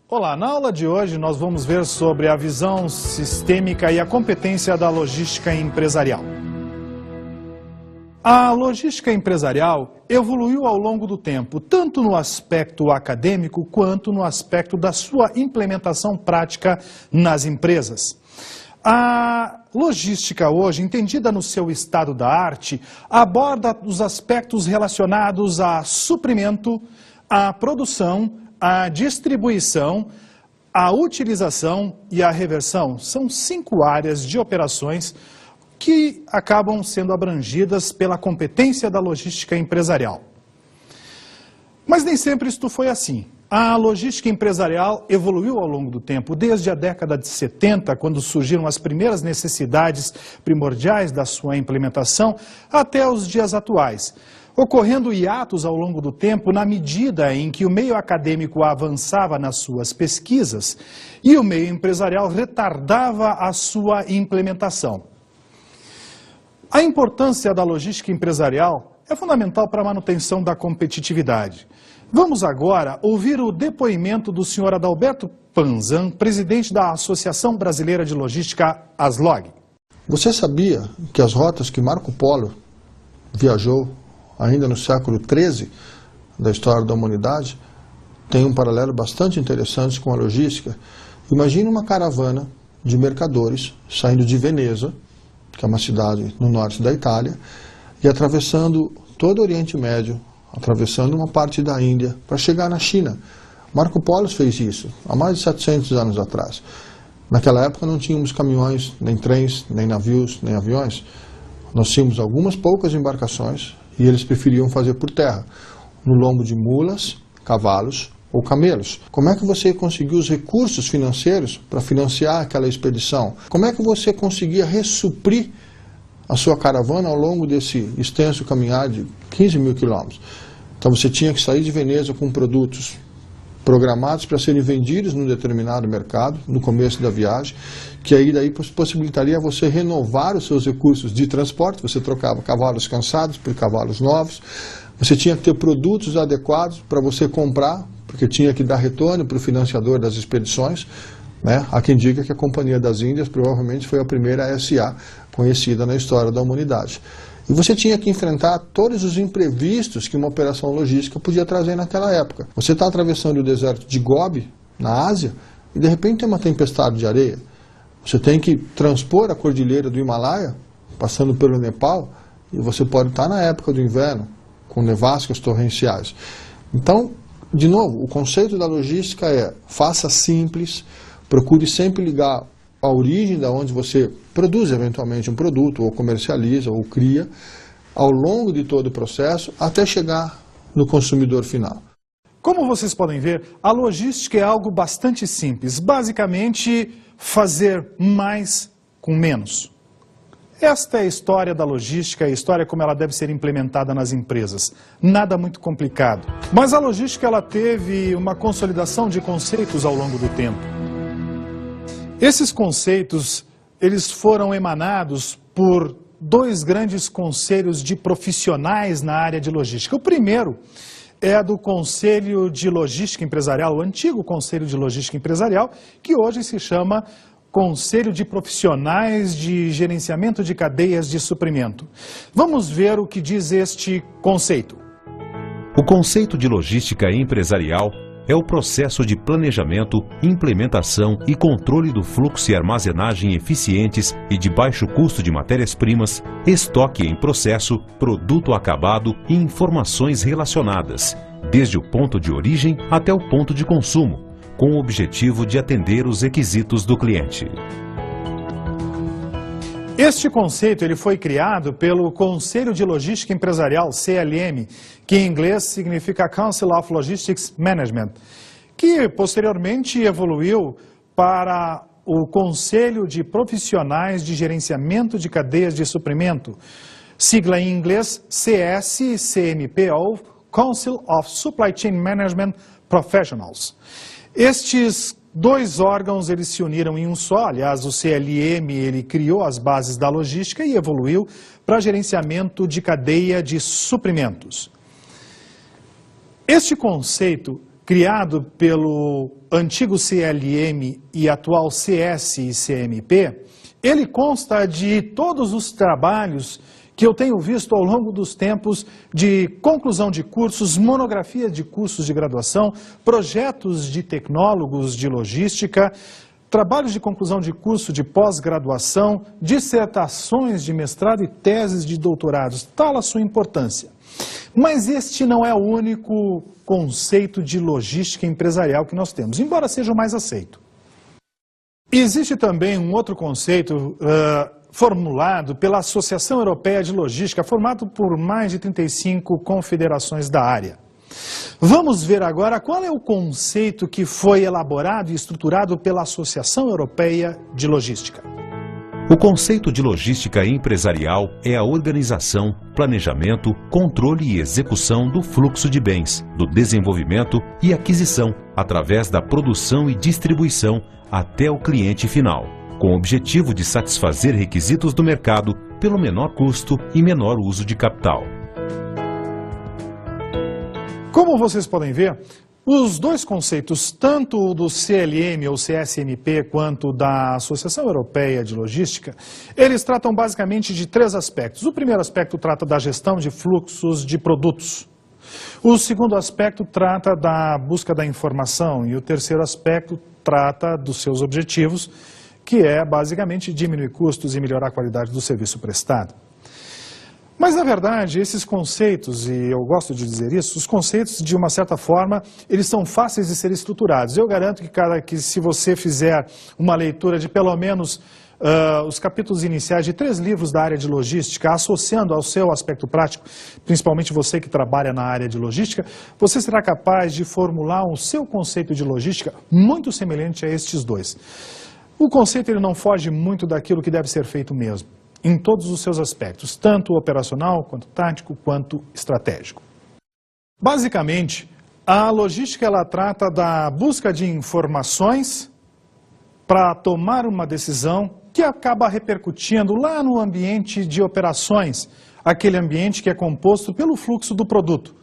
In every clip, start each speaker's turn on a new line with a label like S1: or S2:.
S1: Olá, na aula de hoje nós vamos ver sobre a visão sistêmica e a competência da logística empresarial. A logística empresarial evoluiu ao longo do tempo, tanto no aspecto acadêmico quanto no aspecto da sua implementação prática nas empresas. A logística hoje, entendida no seu estado da arte, aborda os aspectos relacionados a suprimento, a produção, a distribuição, a utilização e a reversão. São 5 áreas de operações que acabam sendo abrangidas pela competência da logística empresarial. Mas nem sempre isto foi assim. A logística empresarial evoluiu ao longo do tempo, desde a década de 70, quando surgiram as primeiras necessidades primordiais da sua implementação, até os dias atuais, ocorrendo hiatos ao longo do tempo na medida em que o meio acadêmico avançava nas suas pesquisas e o meio empresarial retardava a sua implementação. A importância da logística empresarial é fundamental para a manutenção da competitividade. Vamos agora ouvir o depoimento do Sr. Adalberto Panzan, presidente da Associação Brasileira de Logística, ASLOG.
S2: Você sabia que as rotas que Marco Polo viajou ainda no século XIII da história da humanidade têm um paralelo bastante interessante com a logística? Imagine uma caravana de mercadores saindo de Veneza, que é uma cidade no norte da Itália, e atravessando todo o Oriente Médio, atravessando uma parte da Índia, para chegar na China. Marco Polo fez isso há mais de 700 anos atrás. Naquela época não tínhamos caminhões, nem trens, nem navios, nem aviões. Nós tínhamos algumas poucas embarcações e eles preferiam fazer por terra, no lombo de mulas, cavalos ou camelos. Como é que você conseguiu os recursos financeiros para financiar aquela expedição? Como é que você conseguia ressuprir a sua caravana ao longo desse extenso caminhar de 15 mil quilômetros? Então você tinha que sair de Veneza com produtos programados para serem vendidos num determinado mercado, no começo da viagem, que aí daí possibilitaria você renovar os seus recursos de transporte. Você trocava cavalos cansados por cavalos novos, você tinha que ter produtos adequados para você comprar, porque tinha que dar retorno para o financiador das expedições, né? Há quem diga que a Companhia das Índias provavelmente foi a primeira SA conhecida na história da humanidade. E você tinha que enfrentar todos os imprevistos que uma operação logística podia trazer naquela época. Você está atravessando o deserto de Gobi, na Ásia, e de repente tem uma tempestade de areia. Você tem que transpor a cordilheira do Himalaia, passando pelo Nepal, e você pode estar na época do inverno, com nevascas torrenciais. Então, de novo, o conceito da logística é: faça simples, procure sempre ligar a origem da onde você produz eventualmente um produto, ou comercializa, ou cria, ao longo de todo o processo, até chegar no consumidor final.
S1: Como vocês podem ver, a logística é algo bastante simples. Basicamente, fazer mais com menos. Esta é a história da logística, a história como ela deve ser implementada nas empresas. Nada muito complicado. Mas a logística ela teve uma consolidação de conceitos ao longo do tempo. Esses conceitos, eles foram emanados por 2 grandes conselhos de profissionais na área de logística. O primeiro é do Conselho de Logística Empresarial, o antigo Conselho de Logística Empresarial, que hoje se chama Conselho de Profissionais de Gerenciamento de Cadeias de Suprimento. Vamos ver o que diz este conceito.
S3: O conceito de logística empresarial é o processo de planejamento, implementação e controle do fluxo e armazenagem eficientes e de baixo custo de matérias-primas, estoque em processo, produto acabado e informações relacionadas, desde o ponto de origem até o ponto de consumo, com o objetivo de atender os requisitos do cliente.
S1: Este conceito ele foi criado pelo Conselho de Logística Empresarial, CLM, que em inglês significa Council of Logistics Management, que posteriormente evoluiu para o Conselho de Profissionais de Gerenciamento de Cadeias de Suprimento, sigla em inglês CSCMPO, Council of Supply Chain Management Professionals. Estes 2 órgãos eles se uniram em um só. Aliás, o CLM ele criou as bases da logística e evoluiu para gerenciamento de cadeia de suprimentos. Este conceito criado pelo antigo CLM e atual CS e CMP, ele consta de todos os trabalhos que eu tenho visto ao longo dos tempos de conclusão de cursos, monografia de cursos de graduação, projetos de tecnólogos de logística, trabalhos de conclusão de curso de pós-graduação, dissertações de mestrado e teses de doutorados, tal a sua importância. Mas este não é o único conceito de logística empresarial que nós temos, embora seja o mais aceito. Existe também um outro conceito formulado pela Associação Europeia de Logística, formado por mais de 35 confederações da área. Vamos ver agora qual é o conceito que foi elaborado e estruturado pela Associação Europeia de Logística.
S3: O conceito de logística empresarial é a organização, planejamento, controle e execução do fluxo de bens, do desenvolvimento e aquisição, através da produção e distribuição até o cliente final, com o objetivo de satisfazer requisitos do mercado pelo menor custo e menor uso de capital.
S1: Como vocês podem ver, os dois conceitos, tanto o do CLM ou CSMP quanto da Associação Europeia de Logística, eles tratam basicamente de três aspectos. O primeiro aspecto trata da gestão de fluxos de produtos. O segundo aspecto trata da busca da informação e o terceiro aspecto trata dos seus objetivos, que é basicamente diminuir custos e melhorar a qualidade do serviço prestado. Mas, na verdade, esses conceitos, e eu gosto de dizer isso, os conceitos, de uma certa forma, eles são fáceis de ser estruturados. Eu garanto que se você fizer uma leitura de pelo menos os capítulos iniciais de 3 livros da área de logística, associando ao seu aspecto prático, principalmente você que trabalha na área de logística, você será capaz de formular o seu conceito de logística muito semelhante a estes dois. O conceito ele não foge muito daquilo que deve ser feito mesmo, em todos os seus aspectos, tanto operacional, quanto tático, quanto estratégico. Basicamente, a logística ela trata da busca de informações para tomar uma decisão que acaba repercutindo lá no ambiente de operações, aquele ambiente que é composto pelo fluxo do produto.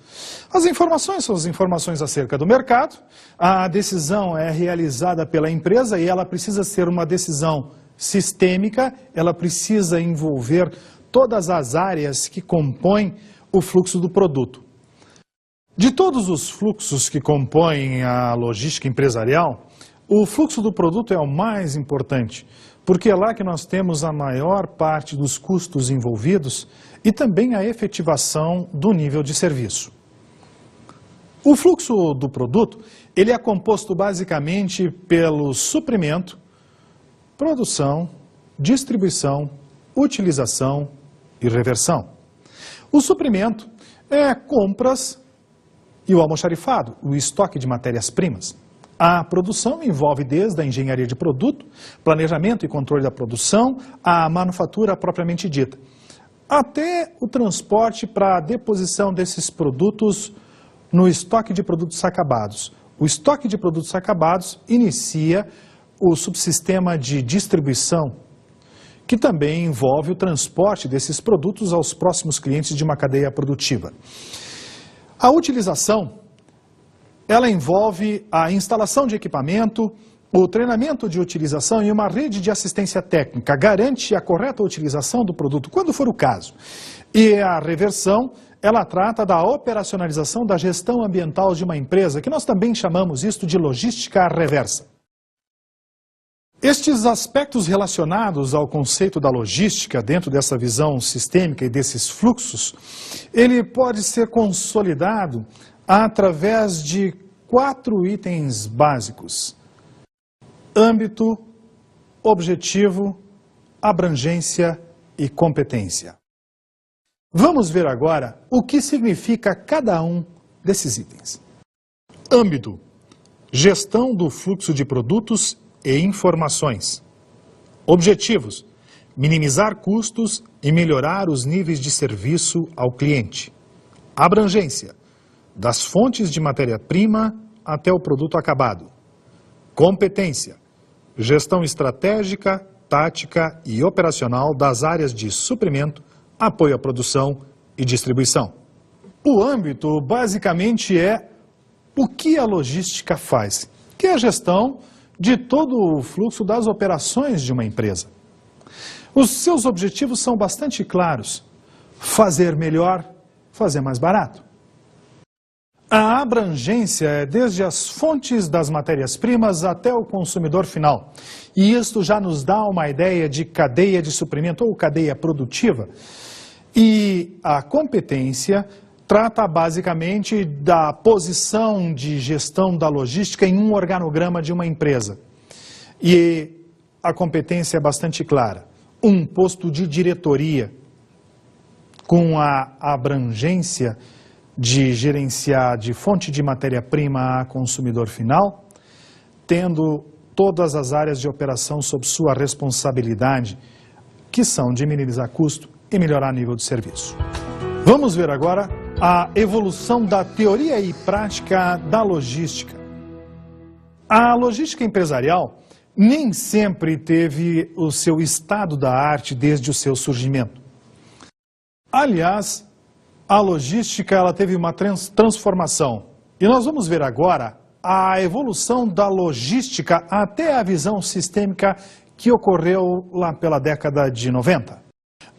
S1: As informações são as informações acerca do mercado, a decisão é realizada pela empresa e ela precisa ser uma decisão sistêmica, ela precisa envolver todas as áreas que compõem o fluxo do produto. De todos os fluxos que compõem a logística empresarial, o fluxo do produto é o mais importante, porque é lá que nós temos a maior parte dos custos envolvidos e também a efetivação do nível de serviço. O fluxo do produto, ele é composto basicamente pelo suprimento, produção, distribuição, utilização e reversão. O suprimento é compras e o almoxarifado, o estoque de matérias-primas. A produção envolve desde a engenharia de produto, planejamento e controle da produção, a manufatura propriamente dita, até o transporte para a deposição desses produtos no estoque de produtos acabados. O estoque de produtos acabados inicia o subsistema de distribuição, que também envolve o transporte desses produtos aos próximos clientes de uma cadeia produtiva. A utilização, ela envolve a instalação de equipamento, o treinamento de utilização e uma rede de assistência técnica, garante a correta utilização do produto, quando for o caso. E a reversão, ela trata da operacionalização da gestão ambiental de uma empresa, que nós também chamamos isto de logística reversa. Estes aspectos relacionados ao conceito da logística, dentro dessa visão sistêmica e desses fluxos, ele pode ser consolidado através de 4 itens básicos: âmbito, objetivo, abrangência e competência. Vamos ver agora o que significa cada um desses itens. Âmbito: gestão do fluxo de produtos e informações. Objetivos: minimizar custos e melhorar os níveis de serviço ao cliente. Abrangência: das fontes de matéria-prima até o produto acabado. Competência: gestão estratégica, tática e operacional das áreas de suprimento, apoio à produção e distribuição. O âmbito basicamente é o que a logística faz? Que é a gestão de todo o fluxo das operações de uma empresa. Os seus objetivos são bastante claros: fazer melhor, fazer mais barato. A abrangência é desde as fontes das matérias-primas até o consumidor final. E isto já nos dá uma ideia de cadeia de suprimento ou cadeia produtiva. E a competência trata basicamente da posição de gestão da logística em um organograma de uma empresa. E a competência é bastante clara: um posto de diretoria com a abrangência de gerenciar de fonte de matéria-prima a consumidor final, tendo todas as áreas de operação sob sua responsabilidade, que são de minimizar custo e melhorar nível de serviço. Vamos ver agora a evolução da teoria e prática da logística. A logística empresarial nem sempre teve o seu estado da arte desde o seu surgimento. Aliás, a logística ela teve uma transformação. E nós vamos ver agora a evolução da logística até a visão sistêmica que ocorreu lá pela década de 90.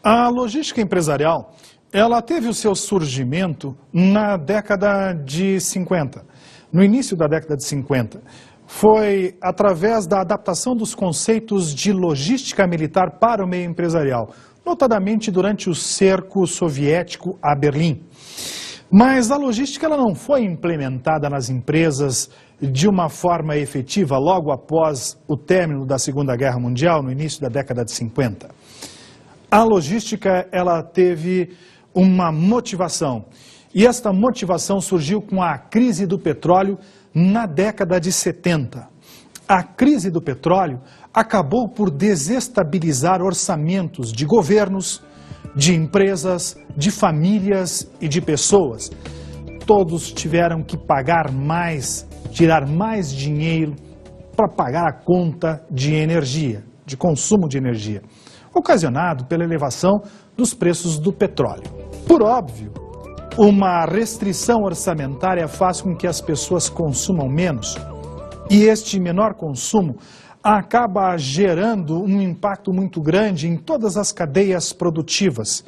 S1: A logística empresarial ela teve o seu surgimento na década de 50, no início da década de 50. Foi através da adaptação dos conceitos de logística militar para o meio empresarial, notadamente durante o cerco soviético a Berlim. Mas a logística ela não foi implementada nas empresas de uma forma efetiva logo após o término da Segunda Guerra Mundial, no início da década de 50. A logística ela teve uma motivação, e esta motivação surgiu com a crise do petróleo na década de 70. A crise do petróleo acabou por desestabilizar orçamentos de governos, de empresas, de famílias e de pessoas. Todos tiveram que pagar mais, tirar mais dinheiro para pagar a conta de energia, de consumo de energia, ocasionado pela elevação dos preços do petróleo. Por óbvio, uma restrição orçamentária faz com que as pessoas consumam menos, e este menor consumo acaba gerando um impacto muito grande em todas as cadeias produtivas.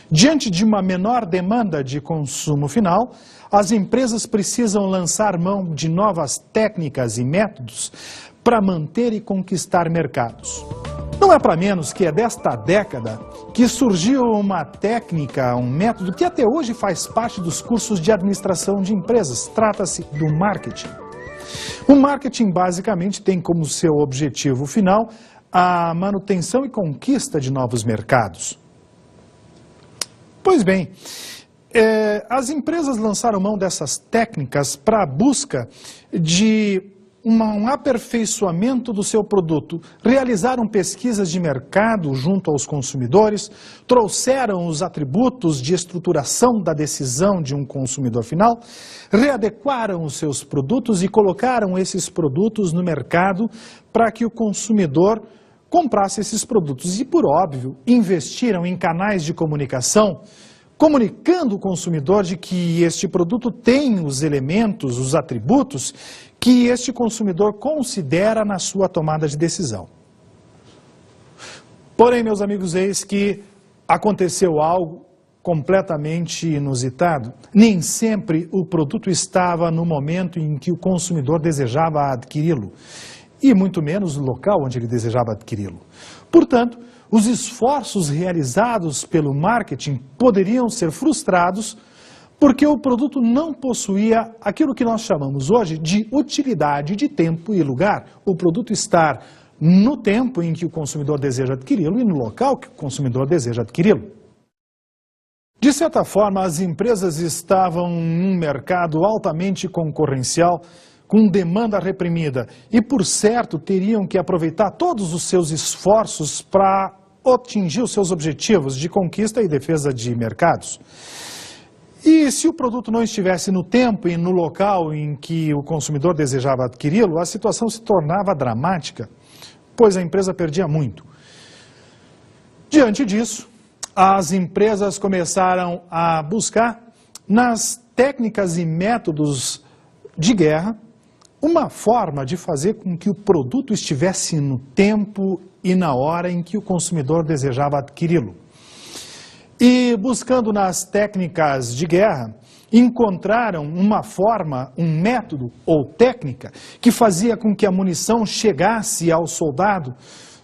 S1: Diante de uma menor demanda de consumo final, as empresas precisam lançar mão de novas técnicas e métodos para manter e conquistar mercados. Não é para menos que é desta década que surgiu uma técnica, um método que até hoje faz parte dos cursos de administração de empresas. Trata-se do marketing. O marketing basicamente tem como seu objetivo final a manutenção e conquista de novos mercados. Pois bem, as empresas lançaram mão dessas técnicas para a busca de um aperfeiçoamento do seu produto, realizaram pesquisas de mercado junto aos consumidores, trouxeram os atributos de estruturação da decisão de um consumidor final, readequaram os seus produtos e colocaram esses produtos no mercado para que o consumidor comprasse esses produtos. E, por óbvio, investiram em canais de comunicação, comunicando o consumidor de que este produto tem os elementos, os atributos que este consumidor considera na sua tomada de decisão. Porém, meus amigos, eis que aconteceu algo completamente inusitado. Nem sempre o produto estava no momento em que o consumidor desejava adquiri-lo, e muito menos no local onde ele desejava adquiri-lo. Portanto, os esforços realizados pelo marketing poderiam ser frustrados porque o produto não possuía aquilo que nós chamamos hoje de utilidade de tempo e lugar. O produto estar no tempo em que o consumidor deseja adquiri-lo e no local que o consumidor deseja adquiri-lo. De certa forma, as empresas estavam num mercado altamente concorrencial, com demanda reprimida, e por certo teriam que aproveitar todos os seus esforços para atingir os seus objetivos de conquista e defesa de mercados. E se o produto não estivesse no tempo e no local em que o consumidor desejava adquiri-lo, a situação se tornava dramática, pois a empresa perdia muito. Diante disso, as empresas começaram a buscar nas técnicas e métodos de guerra, uma forma de fazer com que o produto estivesse no tempo e na hora em que o consumidor desejava adquiri-lo. E buscando nas técnicas de guerra, encontraram uma forma, um método ou técnica que fazia com que a munição chegasse ao soldado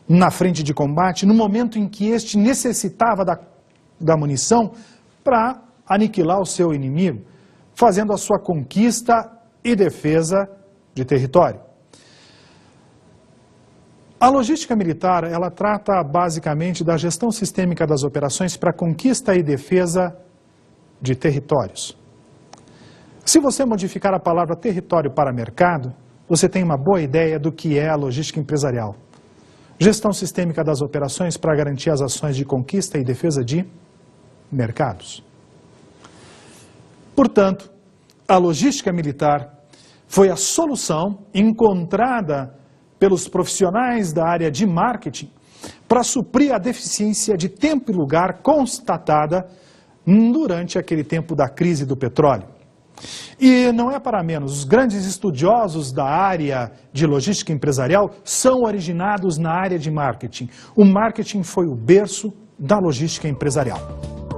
S1: na frente de combate no momento em que este necessitava da munição para aniquilar o seu inimigo, fazendo a sua conquista e defesa de território. A logística militar, ela trata basicamente da gestão sistêmica das operações para conquista e defesa de territórios. Se você modificar a palavra território para mercado, você tem uma boa ideia do que é a logística empresarial. Gestão sistêmica das operações para garantir as ações de conquista e defesa de mercados. Portanto, a logística militar foi a solução encontrada pelos profissionais da área de marketing para suprir a deficiência de tempo e lugar constatada durante aquele tempo da crise do petróleo. E não é para menos, os grandes estudiosos da área de logística empresarial são originados na área de marketing. O marketing foi o berço da logística empresarial.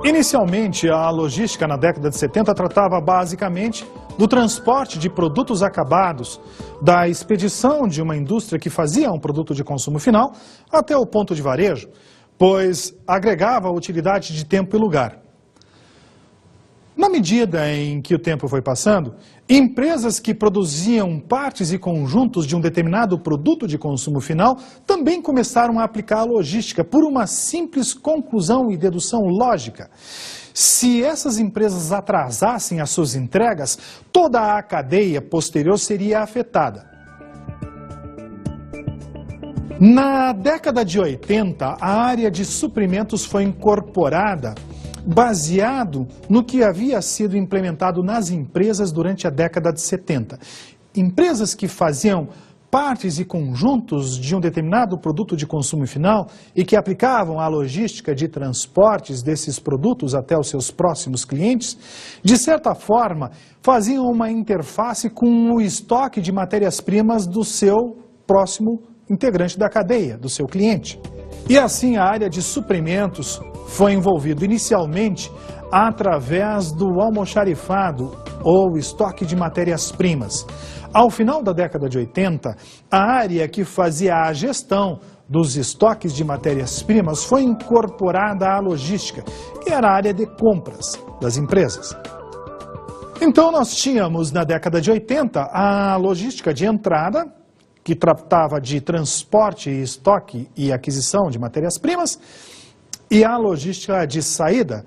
S1: Inicialmente, a logística na década de 70 tratava basicamente do transporte de produtos acabados, da expedição de uma indústria que fazia um produto de consumo final até o ponto de varejo, pois agregava utilidade de tempo e lugar. Na medida em que o tempo foi passando, empresas que produziam partes e conjuntos de um determinado produto de consumo final também começaram a aplicar a logística por uma simples conclusão e dedução lógica. Se essas empresas atrasassem as suas entregas, toda a cadeia posterior seria afetada. Na década de 80, a área de suprimentos foi incorporada baseado no que havia sido implementado nas empresas durante a década de 70. Empresas que faziam partes e conjuntos de um determinado produto de consumo final e que aplicavam a logística de transportes desses produtos até os seus próximos clientes, de certa forma, faziam uma interface com o estoque de matérias-primas do seu próximo integrante da cadeia, do seu cliente. E assim a área de suprimentos foi envolvida inicialmente através do almoxarifado ou estoque de matérias-primas. Ao final da década de 80, a área que fazia a gestão dos estoques de matérias-primas foi incorporada à logística, que era a área de compras das empresas. Então nós tínhamos na década de 80 a logística de entrada, que tratava de transporte, estoque e aquisição de matérias-primas, e a logística de saída,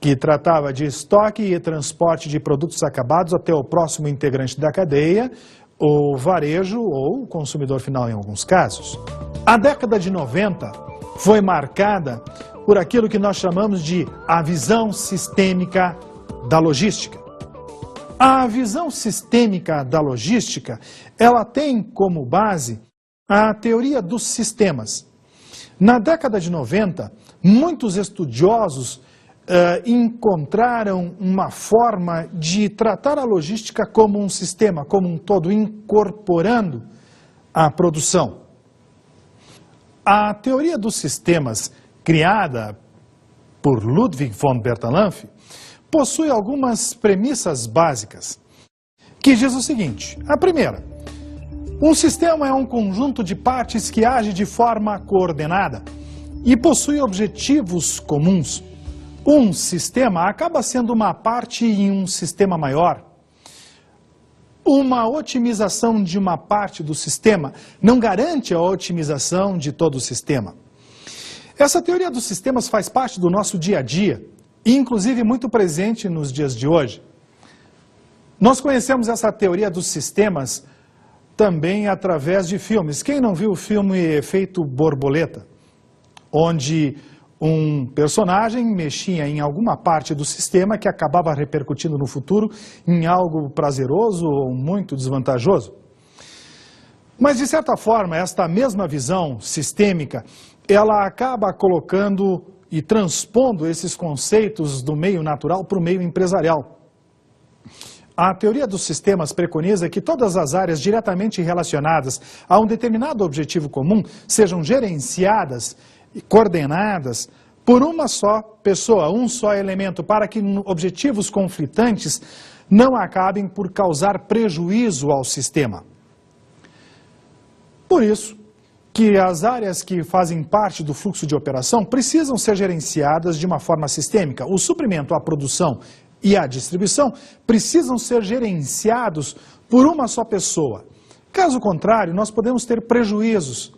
S1: que tratava de estoque e transporte de produtos acabados até o próximo integrante da cadeia, o varejo ou o consumidor final em alguns casos. A década de 90 foi marcada por aquilo que nós chamamos de a visão sistêmica da logística. A visão sistêmica da logística, ela tem como base a teoria dos sistemas. Na década de 90, muitos estudiosos encontraram uma forma de tratar a logística como um sistema, como um todo, incorporando a produção. A teoria dos sistemas, criada por Ludwig von Bertalanffy, possui algumas premissas básicas, que diz o seguinte: a primeira, um sistema é um conjunto de partes que age de forma coordenada e possui objetivos comuns. Um sistema acaba sendo uma parte em um sistema maior. Uma otimização de uma parte do sistema não garante a otimização de todo o sistema. Essa teoria dos sistemas faz parte do nosso dia a dia, e inclusive muito presente nos dias de hoje. Nós conhecemos essa teoria dos sistemas também através de filmes. Quem não viu o filme Efeito Borboleta, onde um personagem mexia em alguma parte do sistema que acabava repercutindo no futuro em algo prazeroso ou muito desvantajoso? Mas, de certa forma, esta mesma visão sistêmica, ela acaba colocando e transpondo esses conceitos do meio natural para o meio empresarial. A teoria dos sistemas preconiza que todas as áreas diretamente relacionadas a um determinado objetivo comum sejam gerenciadas e coordenadas por uma só pessoa, um só elemento, para que objetivos conflitantes não acabem por causar prejuízo ao sistema. Por isso que as áreas que fazem parte do fluxo de operação precisam ser gerenciadas de uma forma sistêmica. O suprimento, a produção e a distribuição precisam ser gerenciados por uma só pessoa. Caso contrário, nós podemos ter prejuízos.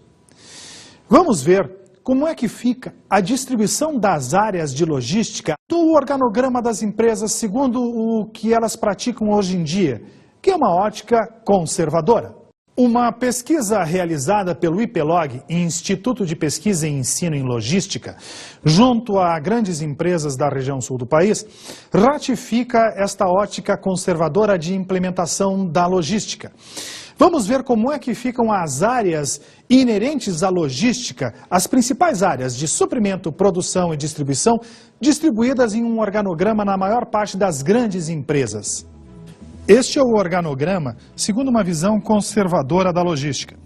S1: Vamos ver como é que fica a distribuição das áreas de logística do organograma das empresas segundo o que elas praticam hoje em dia, que é uma ótica conservadora. Uma pesquisa realizada pelo IPLOG, Instituto de Pesquisa e Ensino em Logística, junto a grandes empresas da região sul do país, ratifica esta ótica conservadora de implementação da logística. Vamos ver como é que ficam as áreas inerentes à logística, as principais áreas de suprimento, produção e distribuição, distribuídas em um organograma na maior parte das grandes empresas. Este é o organograma segundo uma visão conservadora da logística.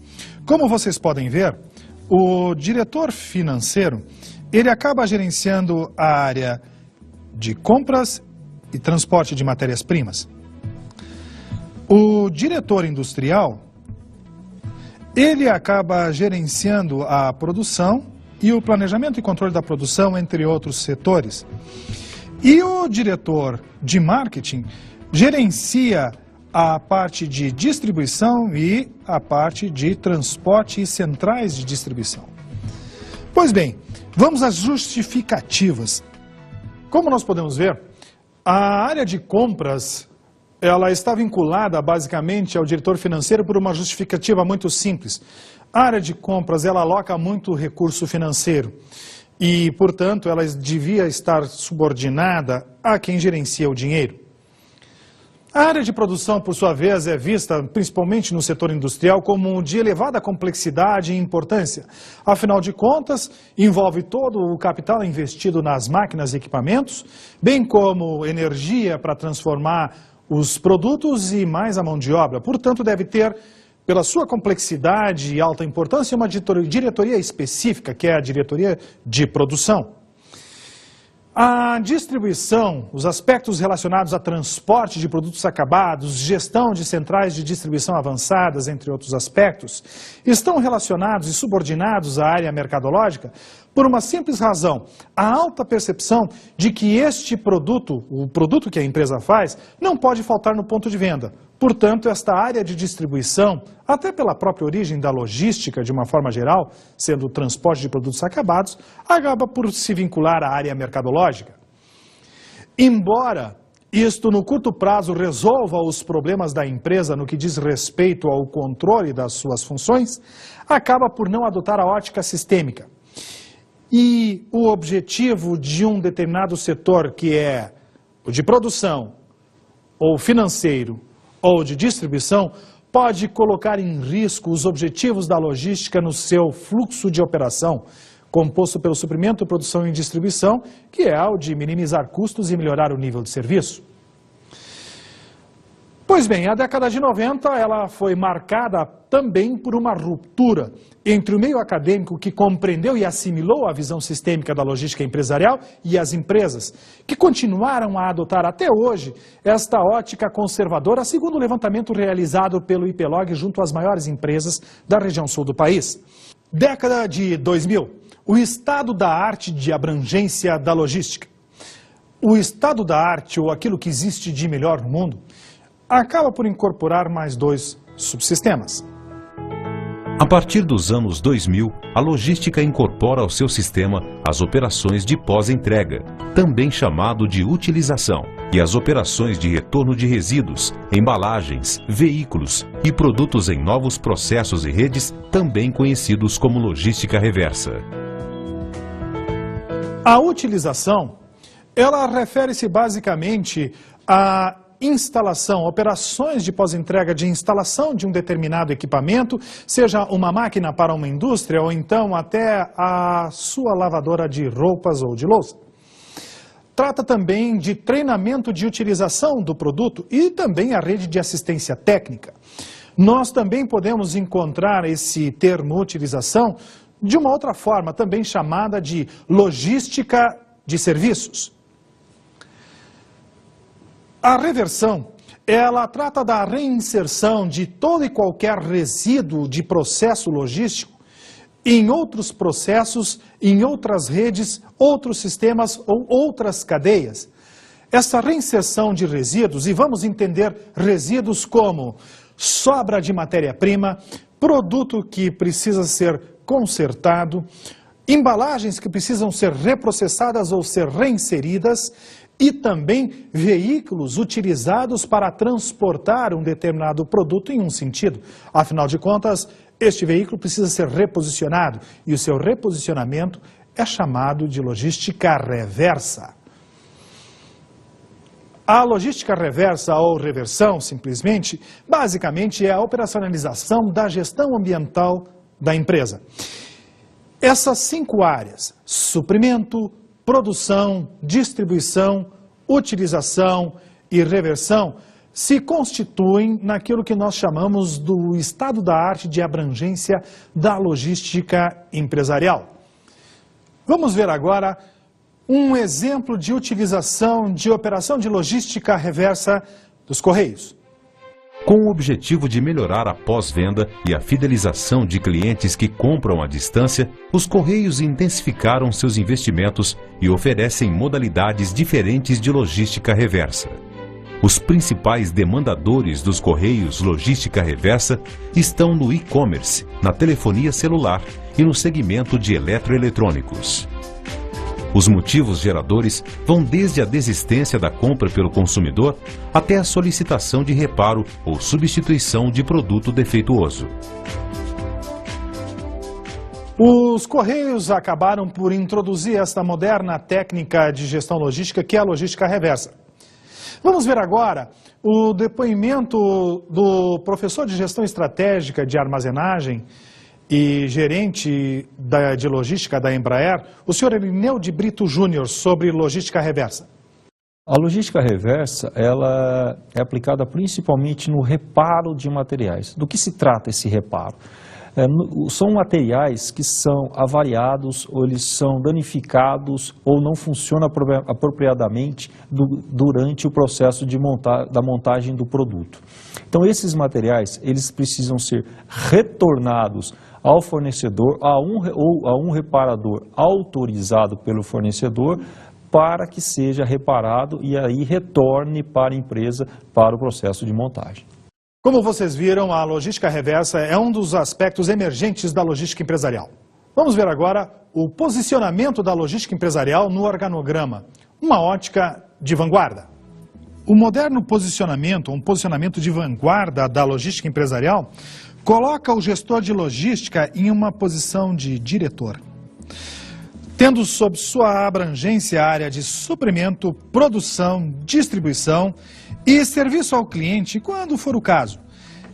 S1: Como vocês podem ver, o diretor financeiro, ele acaba gerenciando a área de compras e transporte de matérias-primas. O diretor industrial, ele acaba gerenciando a produção e o planejamento e controle da produção, entre outros setores. E o diretor de marketing gerencia a parte de distribuição e a parte de transporte e centrais de distribuição. Pois bem, vamos às justificativas. Como nós podemos ver, a área de compras, ela está vinculada basicamente ao diretor financeiro por uma justificativa muito simples. A área de compras, ela aloca muito recurso financeiro e, portanto, ela devia estar subordinada a quem gerencia o dinheiro. A área de produção, por sua vez, é vista, principalmente no setor industrial, como de elevada complexidade e importância. Afinal de contas, envolve todo o capital investido nas máquinas e equipamentos, bem como energia para transformar os produtos e mais a mão de obra. Portanto, deve ter, pela sua complexidade e alta importância, uma diretoria específica, que é a diretoria de produção. A distribuição, os aspectos relacionados a transporte de produtos acabados, gestão de centrais de distribuição avançadas, entre outros aspectos, estão relacionados e subordinados à área mercadológica por uma simples razão: a alta percepção de que este produto, o produto que a empresa faz, não pode faltar no ponto de venda. Portanto, esta área de distribuição, até pela própria origem da logística de uma forma geral, sendo o transporte de produtos acabados, acaba por se vincular à área mercadológica. Embora isto no curto prazo resolva os problemas da empresa no que diz respeito ao controle das suas funções, acaba por não adotar a ótica sistêmica. E o objetivo de um determinado setor, que é o de produção, ou financeiro, ou de distribuição, pode colocar em risco os objetivos da logística no seu fluxo de operação, composto pelo suprimento, produção e distribuição, que é o de minimizar custos e melhorar o nível de serviço. Pois bem, a década de 90 ela foi marcada também por uma ruptura entre o meio acadêmico, que compreendeu e assimilou a visão sistêmica da logística empresarial, e as empresas, que continuaram a adotar até hoje esta ótica conservadora, segundo o levantamento realizado pelo IPLOG junto às maiores empresas da região sul do país. Década de 2000, o estado da arte de abrangência da logística. O estado da arte, ou aquilo que existe de melhor no mundo, acaba por incorporar mais dois subsistemas.
S3: A partir dos anos 2000, a logística incorpora ao seu sistema as operações de pós-entrega, também chamado de utilização, e as operações de retorno de resíduos, embalagens, veículos e produtos em novos processos e redes, também conhecidos como logística reversa.
S1: A utilização, ela refere-se basicamente a instalação, operações de pós-entrega de instalação de um determinado equipamento, seja uma máquina para uma indústria ou então até a sua lavadora de roupas ou de louça. trata também de treinamento de utilização do produto e também a rede de assistência técnica. Nós também podemos encontrar esse termo utilização de uma outra forma, também chamada de logística de serviços. A reversão, ela trata da reinserção de todo e qualquer resíduo de processo logístico em outros processos, em outras redes, outros sistemas ou outras cadeias. Essa reinserção de resíduos, e vamos entender resíduos como sobra de matéria-prima, produto que precisa ser consertado, embalagens que precisam ser reprocessadas ou ser reinseridas e também veículos utilizados para transportar um determinado produto em um sentido. Afinal de contas, este veículo precisa ser reposicionado e o seu reposicionamento é chamado de logística reversa. A logística reversa ou reversão, simplesmente, basicamente é a operacionalização da gestão ambiental da empresa. Essas 5 áreas, suprimento, produção, distribuição, utilização e reversão, se constituem naquilo que nós chamamos do estado da arte de abrangência da logística empresarial. Vamos ver agora um exemplo de utilização de operação de logística reversa dos Correios.
S3: Com o objetivo de melhorar a pós-venda e a fidelização de clientes que compram à distância, os Correios intensificaram seus investimentos e oferecem modalidades diferentes de logística reversa. Os principais demandadores dos Correios Logística Reversa estão no e-commerce, na telefonia celular e no segmento de eletroeletrônicos. Os motivos geradores vão desde a desistência da compra pelo consumidor até a solicitação de reparo ou substituição de produto defeituoso.
S1: Os Correios acabaram por introduzir esta moderna técnica de gestão logística, que é a logística reversa. Vamos ver agora o depoimento do professor de gestão estratégica de armazenagem e gerente de logística da Embraer, o senhor Irineu de Brito Júnior, sobre logística reversa.
S4: A logística reversa, ela é aplicada principalmente no reparo de materiais. Do que se trata esse reparo? São materiais que são avariados, ou eles são danificados, ou não funcionam apropriadamente durante o processo da montagem do produto. Então, esses materiais, eles precisam ser retornados ao fornecedor, ou a um reparador autorizado pelo fornecedor, para que seja reparado e aí retorne para a empresa para o processo de montagem.
S1: Como vocês viram, a logística reversa é um dos aspectos emergentes da logística empresarial. Vamos ver agora o posicionamento da logística empresarial no organograma, uma ótica de vanguarda. O moderno posicionamento, um posicionamento de vanguarda da logística empresarial, coloca o gestor de logística em uma posição de diretor, tendo sob sua abrangência a área de suprimento, produção, distribuição e serviço ao cliente, quando for o caso.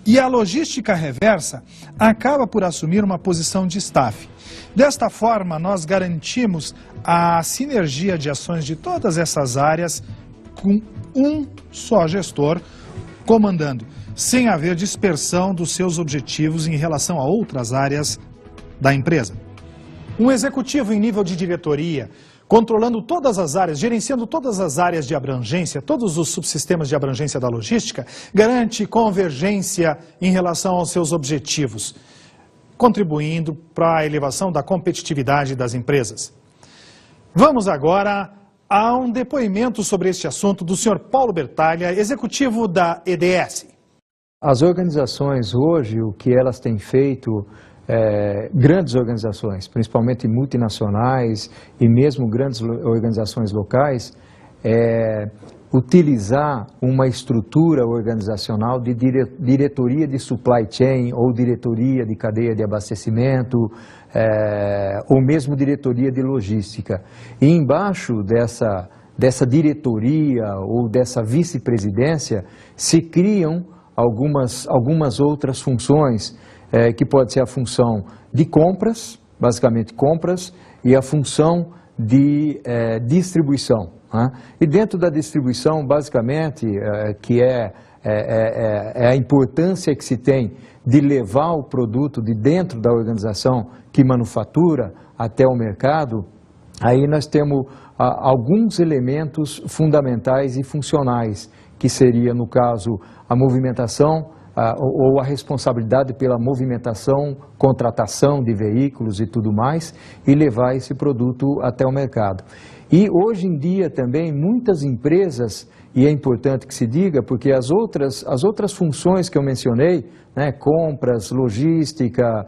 S1: E a logística reversa acaba por assumir uma posição de staff. Desta forma, nós garantimos a sinergia de ações de todas essas áreas com um só gestor comandando, sem haver dispersão dos seus objetivos em relação a outras áreas da empresa. Um executivo em nível de diretoria, controlando todas as áreas, gerenciando todas as áreas de abrangência, todos os subsistemas de abrangência da logística, garante convergência em relação aos seus objetivos, contribuindo para a elevação da competitividade das empresas. Vamos agora a um depoimento sobre este assunto do Sr. Paulo Bertalha, executivo da EDS.
S5: As organizações hoje, o que elas têm feito, grandes organizações, principalmente multinacionais e mesmo grandes organizações locais, utilizar uma estrutura organizacional de diretoria de supply chain ou diretoria de cadeia de abastecimento ou mesmo diretoria de logística. E embaixo dessa diretoria ou dessa vice-presidência se criam algumas outras funções, que pode ser a função de compras, basicamente compras, e a função de distribuição. né? E dentro da distribuição, basicamente, que é a importância que se tem de levar o produto de dentro da organização que manufatura até o mercado, aí nós temos alguns elementos fundamentais e funcionais, que seria, no caso, a movimentação ou a responsabilidade pela movimentação, contratação de veículos e tudo mais, e levar esse produto até o mercado. E hoje em dia também muitas empresas, e é importante que se diga, porque as outras funções que eu mencionei, né, compras, logística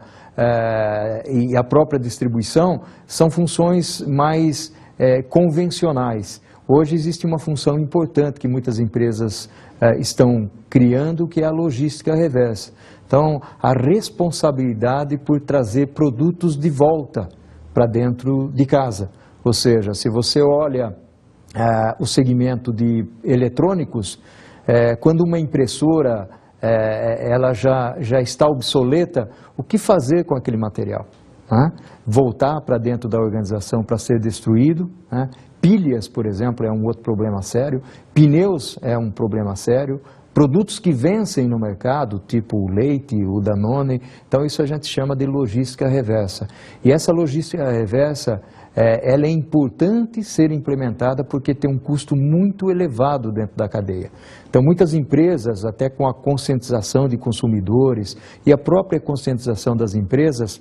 S5: e a própria distribuição, são funções mais convencionais. Hoje existe uma função importante que muitas empresas estão criando, que é a logística reversa. Então, a responsabilidade por trazer produtos de volta para dentro de casa. Ou seja, se você olha o segmento de eletrônicos, quando uma impressora ela já está obsoleta, o que fazer com aquele material? Voltar para dentro da organização para ser destruído, né? Pilhas, por exemplo, é um outro problema sério, pneus é um problema sério, produtos que vencem no mercado, tipo o leite, o Danone, então isso a gente chama de logística reversa. E essa logística reversa, ela é importante ser implementada porque tem um custo muito elevado dentro da cadeia. Então muitas empresas, até com a conscientização de consumidores e a própria conscientização das empresas,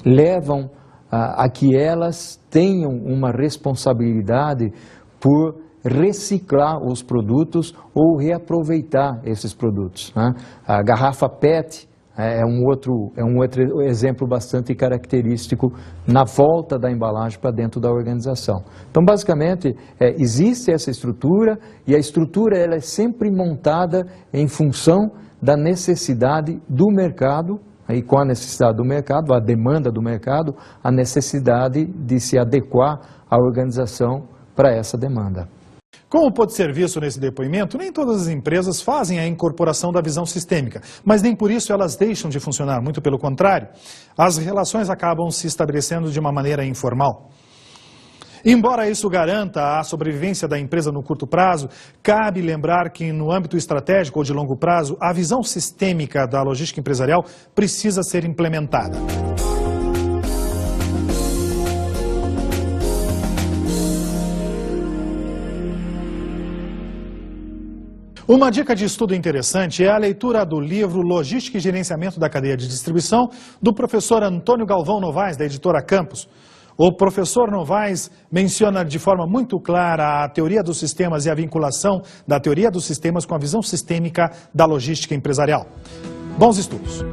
S5: levam a que elas tenham uma responsabilidade por reciclar os produtos ou reaproveitar esses produtos, né? A garrafa PET é um outro exemplo bastante característico na volta da embalagem para dentro da organização. Então, basicamente, existe essa estrutura e a estrutura ela é sempre montada em função da necessidade do mercado. E com a necessidade do mercado, a demanda do mercado, a necessidade de se adequar à organização para essa demanda.
S1: Como pode ser visto nesse depoimento, nem todas as empresas fazem a incorporação da visão sistêmica, mas nem por isso elas deixam de funcionar, muito pelo contrário. As relações acabam se estabelecendo de uma maneira informal. Embora isso garanta a sobrevivência da empresa no curto prazo, cabe lembrar que no âmbito estratégico ou de longo prazo, a visão sistêmica da logística empresarial precisa ser implementada. Uma dica de estudo interessante é a leitura do livro Logística e Gerenciamento da Cadeia de Distribuição, do professor Antônio Galvão Novaes, da editora Campos. O professor Novaes menciona de forma muito clara a teoria dos sistemas e a vinculação da teoria dos sistemas com a visão sistêmica da logística empresarial. Bons estudos!